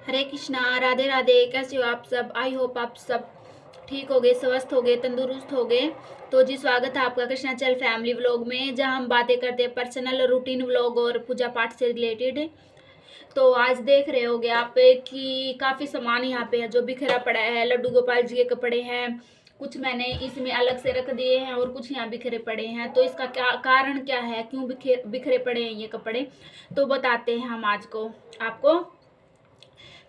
हरे कृष्णा, राधे राधे। कैसे हो आप सब? आई होप आप सब ठीक हो गए, स्वस्थ हो गए, तंदुरुस्त हो गए। तो जी स्वागत है आपका कृष्णाचल फैमिली व्लॉग में, जहां हम बातें करते हैं पर्सनल रूटीन व्लॉग और पूजा पाठ से रिलेटेड। तो आज देख रहे होगे आप कि काफ़ी सामान यहाँ पे है जो बिखरा पड़ा है। लड्डू गोपाल जी के कपड़े हैं, कुछ मैंने इसमें अलग से रख दिए हैं और कुछ यहाँ बिखरे पड़े हैं। तो इसका क्या कारण क्या है, क्यों बिखरे पड़े हैं ये कपड़े, तो बताते हैं हम आज को आपको।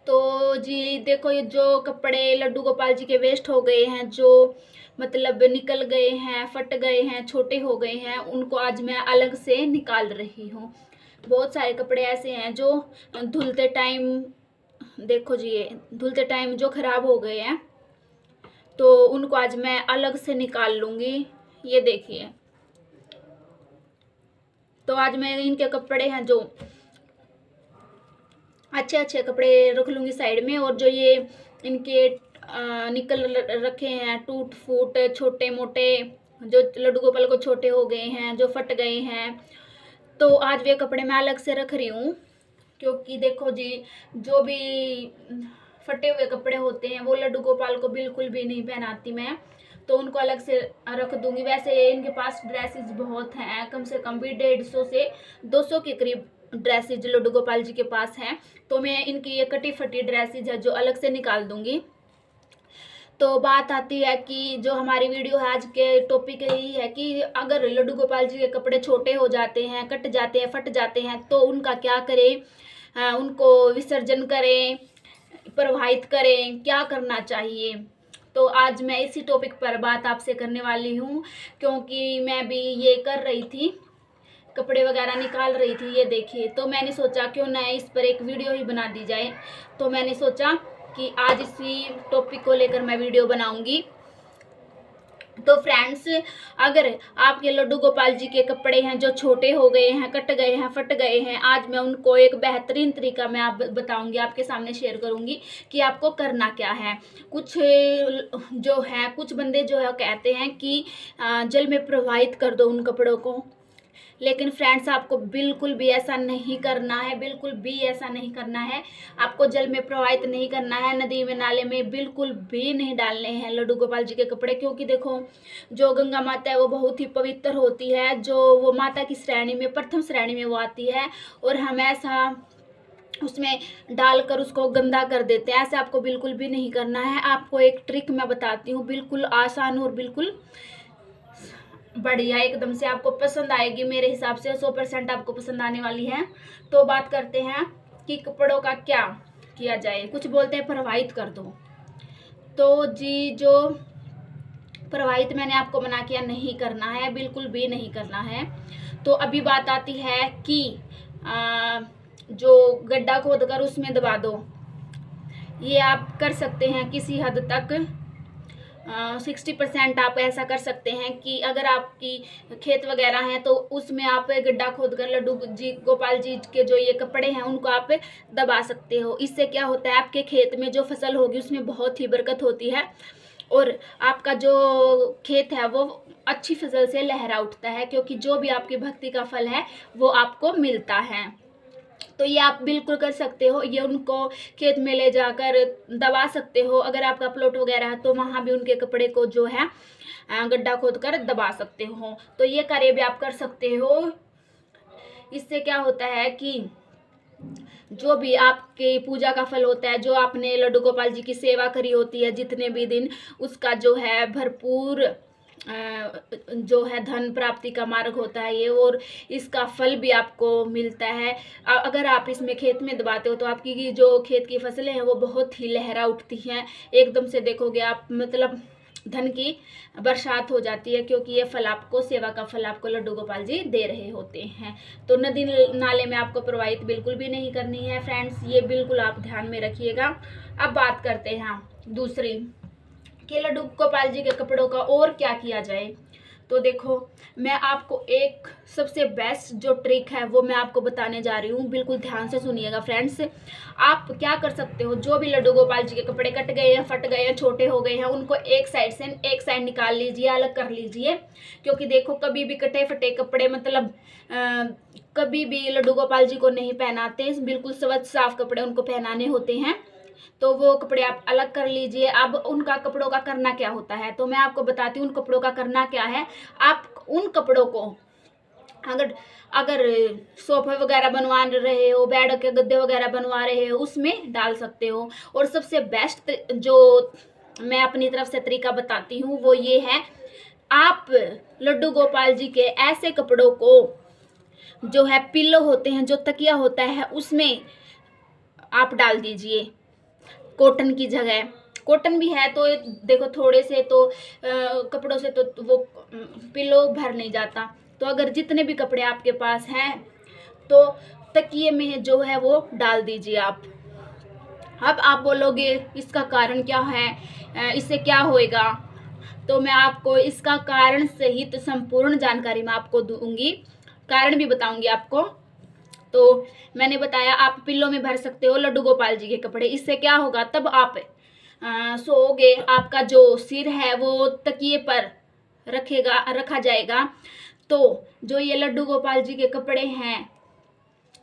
तो जी देखो, ये जो कपड़े लड्डू गोपाल जी के वेस्ट हो गए हैं, जो मतलब निकल गए हैं, फट गए हैं, छोटे हो गए हैं, उनको आज मैं अलग से निकाल रही हूँ। बहुत सारे कपड़े ऐसे हैं जो धुलते टाइम, देखो जी ये धुलते टाइम जो खराब हो गए हैं, तो उनको आज मैं अलग से निकाल लूँगी। ये देखिए, तो आज मैं इनके कपड़े हैं जो अच्छे अच्छे कपड़े रख लूँगी साइड में, और जो ये इनके निकल रखे हैं टूट फूट छोटे मोटे, जो लड्डू गोपाल को छोटे हो गए हैं, जो फट गए हैं, तो आज वे कपड़े मैं अलग से रख रही हूँ। क्योंकि देखो जी, जो भी फटे हुए कपड़े होते हैं वो लड्डू गोपाल को बिल्कुल भी नहीं पहनाती मैं, तो उनको अलग से रख दूंगी। वैसे इनके पास ड्रेसेस बहुत हैं, कम से कम भी 150 से 200 के करीब ड्रेसेज लड्डू गोपाल जी के पास हैं। तो मैं इनकी ये कटी फटी ड्रेसेज है जो अलग से निकाल दूंगी। तो बात आती है कि जो हमारी वीडियो है आज के टॉपिक यही है कि अगर लड्डू गोपाल जी के कपड़े छोटे हो जाते हैं, कट जाते हैं, फट जाते हैं, तो उनका क्या करें, उनको विसर्जन करें, प्रवाहित करें, क्या करना चाहिए। तो आज मैं इसी टॉपिक पर बात आपसे करने वाली हूँ, क्योंकि मैं भी ये कर रही थी, कपड़े वगैरह निकाल रही थी। ये देखिए, तो मैंने सोचा क्यों ना इस पर एक वीडियो ही बना दी जाए। तो मैंने सोचा कि आज इसी टॉपिक को लेकर मैं वीडियो बनाऊंगी। तो फ्रेंड्स, अगर आपके लड्डू गोपाल जी के कपड़े हैं जो छोटे हो गए हैं, कट गए हैं, फट गए हैं, आज मैं उनको एक बेहतरीन तरीका मैं आप बताऊंगी, आपके सामने शेयर करूंगी कि आपको करना क्या है। कुछ जो है, कुछ बंदे जो है कहते हैं कि जल में प्रवाहित कर दो उन कपड़ों को, लेकिन फ्रेंड्स आपको बिल्कुल भी ऐसा नहीं करना है, बिल्कुल भी ऐसा नहीं करना है। आपको जल में प्रवाहित नहीं करना है, नदी में नाले में बिल्कुल भी नहीं डालने हैं लड्डू गोपाल जी के कपड़े। क्योंकि देखो, जो गंगा माता है वो बहुत ही पवित्र होती है, जो वो माता की श्रेणी में, प्रथम श्रेणी में वो आती है, और हम ऐसा उसमें डालकर उसको गंदा कर देते हैं। ऐसे आपको बिल्कुल भी नहीं करना है। आपको एक ट्रिक मैं बताती हूँ, बिल्कुल आसान और बिल्कुल बढ़िया, एकदम से आपको पसंद आएगी। मेरे हिसाब से 100% आपको पसंद आने वाली है। तो बात करते हैं कि कपड़ों का क्या किया जाए। कुछ बोलते हैं प्रवाहित कर दो, तो जी जो प्रवाहित मैंने आपको मना किया, नहीं करना है, बिल्कुल भी नहीं करना है। तो अभी बात आती है कि जो गड्ढा खोद कर उसमें दबा दो, ये आप कर सकते हैं किसी हद तक। 60% आप ऐसा कर सकते हैं कि अगर आपकी खेत वगैरह हैं तो उसमें आप गड्ढा खोद कर लड्डू जी गोपाल जी के जो ये कपड़े हैं उनको आप दबा सकते हो। इससे क्या होता है, आपके खेत में जो फसल होगी उसमें बहुत ही बरकत होती है, और आपका जो खेत है वो अच्छी फसल से लहरा उठता है, क्योंकि जो भी आपकी भक्ति का फल है वो आपको मिलता है। तो ये आप बिल्कुल कर सकते हो, ये उनको खेत में ले जाकर दबा सकते हो। अगर आपका प्लॉट वगैरह है तो वहाँ भी उनके कपड़े को जो है गड्ढा खोद कर दबा सकते हो। तो ये कार्य भी आप कर सकते हो। इससे क्या होता है कि जो भी आपके पूजा का फल होता है, जो आपने लड्डू गोपाल जी की सेवा करी होती है जितने भी दिन, उसका जो है भरपूर जो है धन प्राप्ति का मार्ग होता है ये, और इसका फल भी आपको मिलता है। अगर आप इसमें खेत में दबाते हो तो आपकी जो खेत की फसलें हैं वो बहुत ही लहरा उठती हैं, एकदम से देखोगे आप, मतलब धन की बरसात हो जाती है, क्योंकि ये फल आपको, सेवा का फल आपको लड्डू गोपाल जी दे रहे होते हैं। तो नदी नाले में आपको प्रवाहित बिल्कुल भी नहीं करनी है फ्रेंड्स, ये बिल्कुल आप ध्यान में रखिएगा। अब बात करते हैं दूसरी कि लड्डू गोपाल जी के कपड़ों का और क्या किया जाए। तो देखो, मैं आपको एक सबसे बेस्ट जो ट्रिक है वो मैं आपको बताने जा रही हूँ, बिल्कुल ध्यान से सुनिएगा फ्रेंड्स। आप क्या कर सकते हो, जो भी लड्डू गोपाल जी के कपड़े कट गए हैं, फट गए हैं, छोटे हो गए हैं, उनको एक साइड से एक साइड निकाल लीजिए, अलग कर लीजिए। क्योंकि देखो, कभी भी कटे फटे कपड़े मतलब कभी भी लड्डू गोपाल जी को नहीं पहनाते, बिल्कुल स्वच्छ साफ कपड़े उनको पहनाने होते हैं। तो वो कपड़े आप अलग कर लीजिए। अब उनका कपड़ों का करना क्या होता है, तो मैं आपको बताती हूँ उन कपड़ों का करना क्या है। आप उन कपड़ों को अगर अगर सोफे वगैरह बनवा रहे हो, बेड के गद्दे वगैरह बनवा रहे हो, उसमें डाल सकते हो। और सबसे बेस्ट जो मैं अपनी तरफ से तरीका बताती हूँ वो ये है, आप लड्डू गोपाल जी के ऐसे कपड़ों को जो है पिल्लो होते हैं, जो तकिया होता है, उसमें आप डाल दीजिए कॉटन की जगह। कॉटन भी है तो देखो थोड़े से तो कपड़ों से तो वो पिल्लो भर नहीं जाता। तो अगर जितने भी कपड़े आपके पास हैं तो तकिए में जो है वो डाल दीजिए आप। अब आप बोलोगे इसका कारण क्या है, इससे क्या होएगा, तो मैं आपको इसका कारण सहित संपूर्ण जानकारी मैं आपको दूंगी, कारण भी बताऊंगी आपको। तो मैंने बताया आप पिल्लों में भर सकते हो लड्डू गोपाल जी के कपड़े। इससे क्या होगा, तब आप सोओगे, आपका जो सिर है वो तकिए पर रखा जाएगा। तो जो ये लड्डू गोपाल जी के कपड़े हैं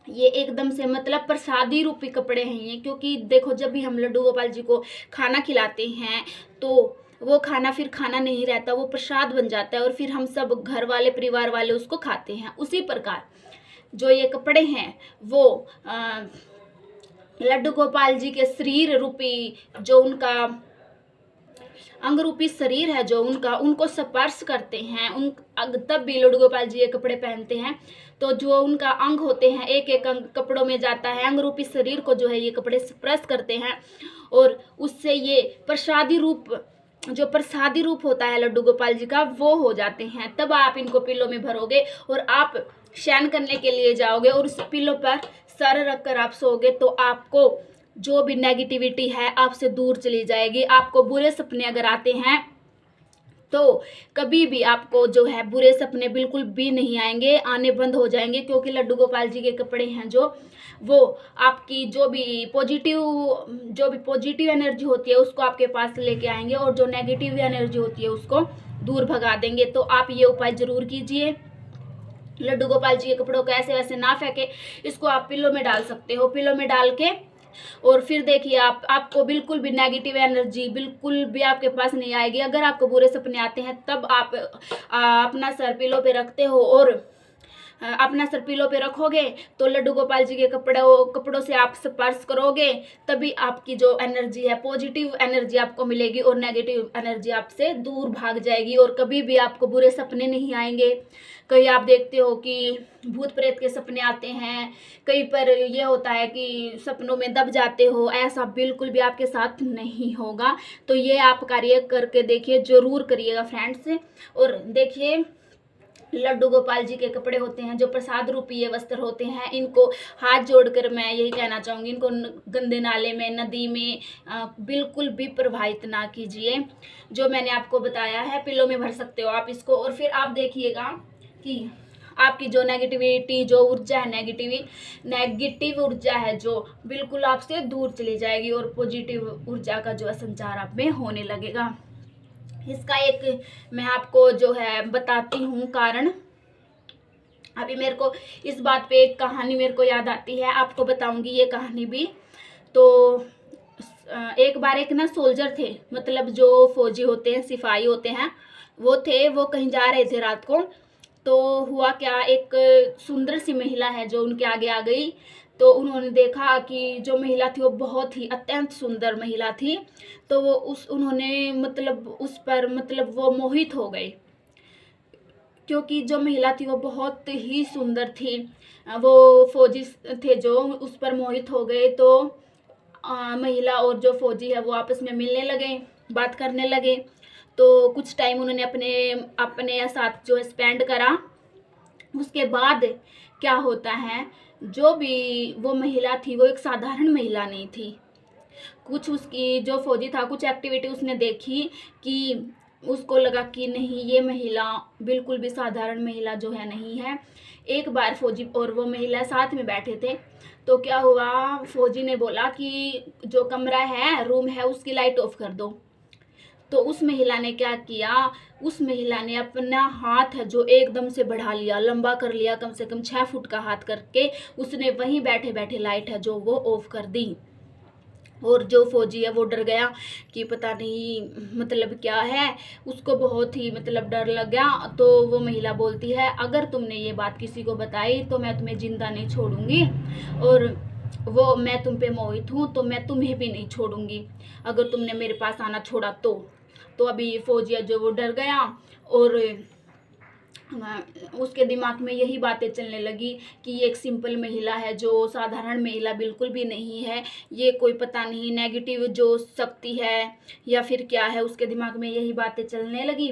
ये एकदम से मतलब प्रसादी रूपी कपड़े हैं ये, क्योंकि देखो जब भी हम लड्डू गोपाल जी को खाना खिलाते हैं तो वो खाना फिर खाना नहीं रहता, वो प्रसाद बन जाता है और फिर हम सब घर वाले परिवार वाले उसको खाते हैं। उसी प्रकार जो ये कपड़े हैं वो लड्डू गोपाल जी के शरीर रूपी, जो उनका अंग रूपी शरीर है जो उनका, उनको स्पर्श करते हैं। तब भी लड्डू गोपाल जी ये कपड़े पहनते हैं। तो जो उनका अंग होते हैं, एक एक अंग कपड़ों में जाता है, अंग रूपी शरीर को जो है ये कपड़े स्पर्श करते हैं और उससे ये प्रसादी रूप, जो प्रसादी रूप होता है लड्डू गोपाल जी का, वो हो जाते हैं। तब आप इनको पिल्लों में भरोगे और आप शयन करने के लिए जाओगे और उस पिल्लों पर सर रखकर आप सोओगे तो आपको जो भी नेगेटिविटी है आपसे दूर चली जाएगी। आपको बुरे सपने अगर आते हैं तो कभी भी आपको जो है बुरे सपने बिल्कुल भी नहीं आएंगे, आने बंद हो जाएंगे, क्योंकि लड्डू गोपाल जी के कपड़े हैं जो वो आपकी जो भी पॉजिटिव एनर्जी होती है उसको आपके पास लेके आएंगे और जो नेगेटिव एनर्जी होती है उसको दूर भगा देंगे। तो आप ये उपाय जरूर कीजिए। लड्डू गोपाल जी के कपड़ों को ऐसे वैसे ना फेंके, इसको आप पिल्लों में डाल सकते हो। पिल्लों में डाल के और फिर देखिए आपको बिल्कुल भी नेगेटिव एनर्जी बिल्कुल भी आपके पास नहीं आएगी। अगर आपको बुरे सपने आते हैं तब आप अपना सर पिलो पे रखते हो और अपना सर पिलो पे रखोगे तो लड्डू गोपाल जी के कपड़ों से आप स्पर्श करोगे, तभी आपकी जो एनर्जी है पॉजिटिव एनर्जी आपको मिलेगी और नेगेटिव एनर्जी आपसे दूर भाग जाएगी और कभी भी आपको बुरे सपने नहीं आएंगे। कहीं आप देखते हो कि भूत प्रेत के सपने आते हैं, कहीं पर ये होता है कि सपनों में दब जाते हो, ऐसा बिल्कुल भी आपके साथ नहीं होगा। तो ये आप कार्य करके देखिए, जरूर करिएगा फ्रेंड्स। और देखिए लड्डू गोपाल जी के कपड़े होते हैं जो प्रसाद रूपी ये वस्त्र होते हैं, इनको हाथ जोड़कर मैं यही कहना चाहूँगी, इनको गंदे नाले में, नदी में बिल्कुल भी प्रवाहित ना कीजिए। जो मैंने आपको बताया है पिल्लों में भर सकते हो आप इसको। और फिर आप देखिएगा कि आपकी जो नेगेटिविटी, जो ऊर्जा है, नेगेटिव ऊर्जा है जो बिल्कुल आपसे दूर चली जाएगी और पॉजिटिव ऊर्जा का जो है संचार आप में होने लगेगा। इसका एक मैं आपको जो है बताती हूँ कारण। अभी मेरे को इस बात पे एक कहानी मेरे को याद आती है, आपको बताऊंगी ये कहानी भी। तो एक बार एक ना सोल्जर थे, मतलब जो फौजी होते हैं, सिपाही होते हैं, वो कहीं जा रहे थे रात को। तो हुआ क्या, एक सुंदर सी महिला है जो उनके आगे आ गई। तो उन्होंने देखा कि जो महिला थी वो बहुत ही अत्यंत सुंदर महिला थी। तो वो उन्होंने मतलब उस पर मतलब वो मोहित हो गए, क्योंकि जो महिला थी वो बहुत ही सुंदर थी। वो फौजी थे जो उस पर मोहित हो गए। तो महिला और जो फौजी है वो आपस में मिलने लगे, बात करने लगे। तो कुछ टाइम उन्होंने अपने साथ जो स्पेंड करा। उसके बाद क्या होता है, जो भी वो महिला थी वो एक साधारण महिला नहीं थी। कुछ उसकी जो फौजी था, कुछ एक्टिविटी उसने देखी कि उसको लगा कि नहीं, ये महिला बिल्कुल भी साधारण महिला जो है नहीं है। एक बार फौजी और वो महिला साथ में बैठे थे। तो क्या हुआ, फौजी ने बोला कि जो कमरा है, रूम है, उसकी लाइट ऑफ कर दो। तो उस महिला ने क्या किया, उस महिला ने अपना हाथ है जो एकदम से बढ़ा लिया, लंबा कर लिया, कम से कम 6 फुट का हाथ करके उसने वहीं बैठे बैठे लाइट है जो वो ऑफ कर दी। और जो फौजी है वो डर गया कि पता नहीं मतलब क्या है, उसको बहुत ही मतलब डर लग गया। तो वो महिला बोलती है, अगर तुमने ये बात किसी को बताई तो मैं तुम्हें जिंदा नहीं छोड़ूंगी, और वो मैं तुम पे मोहित हूँ तो मैं तुम्हें भी नहीं छोड़ूंगी अगर तुमने मेरे पास आना छोड़ा तो अभी फौजिया जो वो डर गया, और उसके दिमाग में यही बातें चलने लगी कि ये एक सिंपल महिला है, जो साधारण महिला बिल्कुल भी नहीं है, ये कोई पता नहीं नेगेटिव जो शक्ति है या फिर क्या है। उसके दिमाग में यही बातें चलने लगी।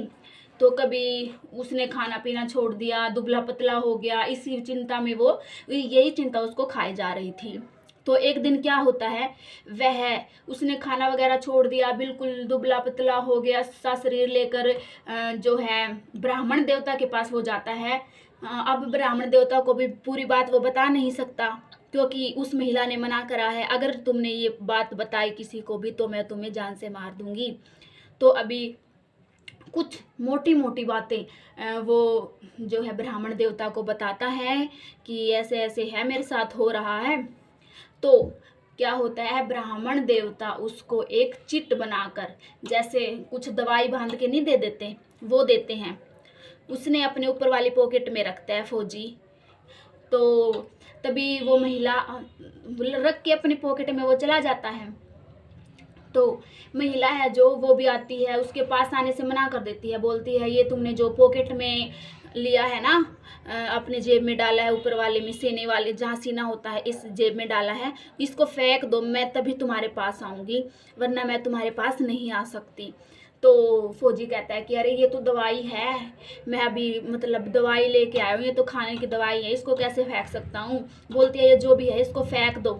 तो कभी उसने खाना पीना छोड़ दिया, दुबला पतला हो गया, इसी चिंता में वो यही चिंता उसको खाई जा रही थी। तो एक दिन क्या होता है, उसने खाना वगैरह छोड़ दिया, बिल्कुल दुबला पतला हो गया सा शरीर लेकर जो है ब्राह्मण देवता के पास वो जाता है। अब ब्राह्मण देवता को भी पूरी बात वो बता नहीं सकता, क्योंकि उस महिला ने मना करा है, अगर तुमने ये बात बताई किसी को भी तो मैं तुम्हें जान से मार दूंगी। तो अभी कुछ मोटी मोटी बातें वो जो है ब्राह्मण देवता को बताता है कि ऐसे ऐसे है, मेरे साथ हो रहा है। तो क्या होता है, ब्राह्मण देवता उसको एक चिट बनाकर, जैसे कुछ दवाई बांध के नहीं दे देते, वो देते हैं, उसने अपने ऊपर वाली पॉकेट में रखता है फौजी। तो तभी वो महिला रख के अपनी पॉकेट में वो चला जाता है। तो महिला है जो वो भी आती है, उसके पास आने से मना कर देती है, बोलती है ये तुमने जो पॉकेट में लिया है ना, अपने जेब में डाला है, ऊपर वाले में सीने वाले जहाँ सीना होता है इस जेब में डाला है, इसको फेंक दो, मैं तभी तुम्हारे पास आऊँगी, वरना मैं तुम्हारे पास नहीं आ सकती। तो फौजी कहता है कि अरे ये तो दवाई है, मैं अभी मतलब दवाई लेके आया हूँ, ये तो खाने की दवाई है, इसको कैसे फेंक सकता हूँ। बोलती है ये जो भी है इसको फेंक दो,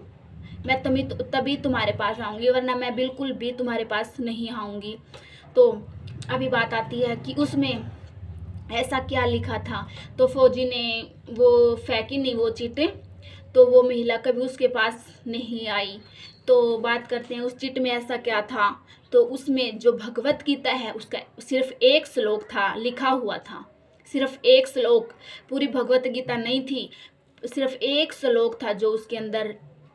मैं तभी तुम्हारे पास आऊँगी, वरना मैं बिल्कुल भी तुम्हारे पास नहीं आऊँगी। तो अभी बात आती है कि उसमें ऐसा क्या लिखा था। तो फौजी ने वो फेंकी नहीं वो चीटें, तो वो महिला कभी उसके पास नहीं आई। तो बात करते हैं उस चिट में ऐसा क्या था। तो उसमें जो भगवत गीता है उसका सिर्फ एक श्लोक था, लिखा हुआ था, सिर्फ एक श्लोक, पूरी भगवत गीता नहीं थी, सिर्फ एक श्लोक था जो उसके अंदर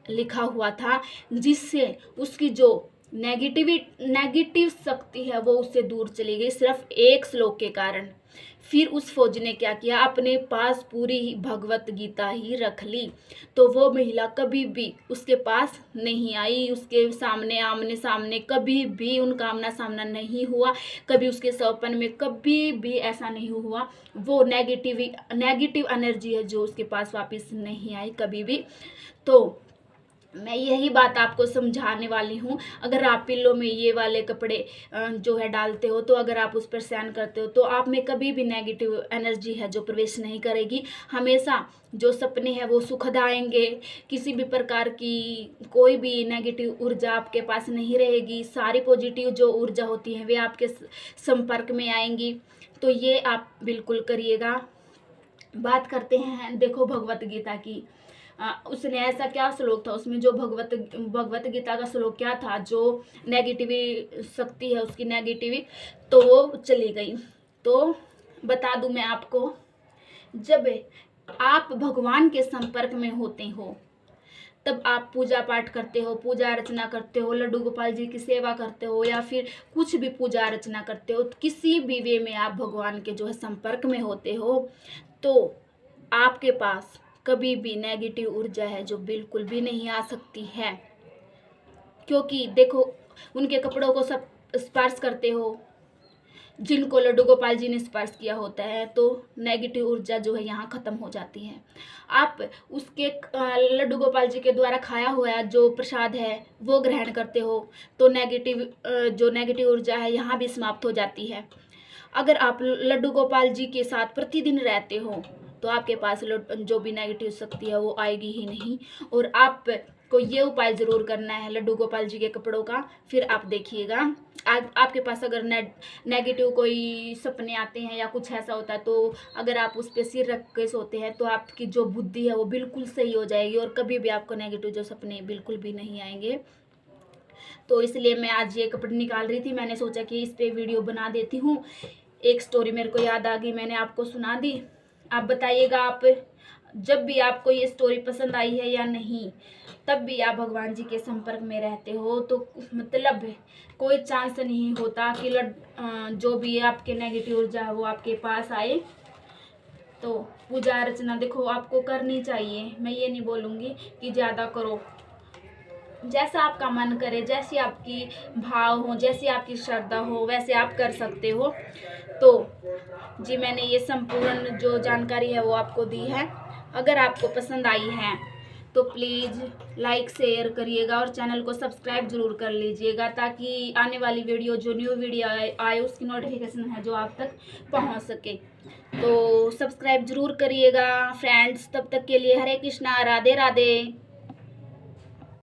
लिखा हुआ था, जिससे उसकी जो नेगेटिव शक्ति है वो उससे दूर चली गई, सिर्फ एक श्लोक के कारण। फिर उस फौजी ने क्या किया, अपने पास पूरी भगवत गीता ही रख ली। तो वो महिला कभी भी उसके पास नहीं आई, उसके सामने आमने सामने कभी भी उनका आमना सामना नहीं हुआ, कभी उसके सपन में कभी भी ऐसा नहीं हुआ। वो नेगेटिव एनर्जी है जो उसके पास वापस नहीं आई कभी भी। तो मैं यही बात आपको समझाने वाली हूँ। अगर आप पिल्लों में ये वाले कपड़े जो है डालते हो, तो अगर आप उस पर सहन करते हो तो आप में कभी भी नेगेटिव एनर्जी है जो प्रवेश नहीं करेगी। हमेशा जो सपने हैं वो सुखद आएंगे, किसी भी प्रकार की कोई भी नेगेटिव ऊर्जा आपके पास नहीं रहेगी, सारी पॉजिटिव जो ऊर्जा होती है वे आपके संपर्क में आएंगी। तो ये आप बिल्कुल करिएगा। बात करते हैं देखो भगवत गीता की। उसने ऐसा क्या श्लोक था उसमें, जो भगवत गीता का श्लोक क्या था, जो नेगेटिव शक्ति है उसकी नेगेटिव तो वो चली गई। तो बता दूं मैं आपको, जब आप भगवान के संपर्क में होते हो तब आप पूजा पाठ करते हो, पूजा अर्चना करते हो, लड्डू गोपाल जी की सेवा करते हो, या फिर कुछ भी पूजा अर्चना करते हो, किसी भी वे में आप भगवान के जो है संपर्क में होते हो, तो आपके पास कभी भी नेगेटिव ऊर्जा है जो बिल्कुल भी नहीं आ सकती है। क्योंकि देखो उनके कपड़ों को सब स्पर्श करते हो, जिनको लड्डू गोपाल जी ने स्पर्श किया होता है, तो नेगेटिव ऊर्जा जो है यहाँ खत्म हो जाती है। आप उसके लड्डू गोपाल जी के द्वारा खाया हुआ जो प्रसाद है वो ग्रहण करते हो, तो जो नेगेटिव ऊर्जा है यहाँ भी समाप्त हो जाती है। अगर आप लड्डू गोपाल जी के साथ प्रतिदिन रहते हो तो आपके पास जो भी नेगेटिव शक्ति है वो आएगी ही नहीं। और आपको ये उपाय ज़रूर करना है लड्डू गोपाल जी के कपड़ों का, फिर आप देखिएगा आपके पास अगर नेगेटिव कोई सपने आते हैं या कुछ ऐसा होता है, तो अगर आप उस पर सिर रख के सोते हैं तो आपकी जो बुद्धि है वो बिल्कुल सही हो जाएगी और कभी भी आपको नेगेटिव जो सपने बिल्कुल भी नहीं आएंगे। तो इसलिए मैं आज ये कपड़े निकाल रही थी। मैंने सोचा कि इस पे वीडियो बना देती हूँ। एक स्टोरी मेरे को याद आ गई, मैंने आपको सुना दी। आप बताइएगा, आप जब भी आपको ये स्टोरी पसंद आई है या नहीं, तब भी आप भगवान जी के संपर्क में रहते हो तो मतलब कोई चांस नहीं होता कि जो भी आपके नेगेटिव ऊर्जा है वो आपके पास आए। तो पूजा अर्चना देखो आपको करनी चाहिए, मैं ये नहीं बोलूँगी कि ज़्यादा करो, जैसा आपका मन करे, जैसी आपकी भाव हो, जैसी आपकी श्रद्धा हो, वैसे आप कर सकते हो। तो जी मैंने ये संपूर्ण जो जानकारी है वो आपको दी है। अगर आपको पसंद आई है तो प्लीज़ लाइक शेयर करिएगा और चैनल को सब्सक्राइब ज़रूर कर लीजिएगा, ताकि आने वाली वीडियो जो न्यू वीडियो आए उसकी नोटिफिकेशन है जो आप तक पहुंच सके। तो सब्सक्राइब ज़रूर करिएगा फ्रेंड्स। तब तक के लिए हरे कृष्णा, राधे राधे।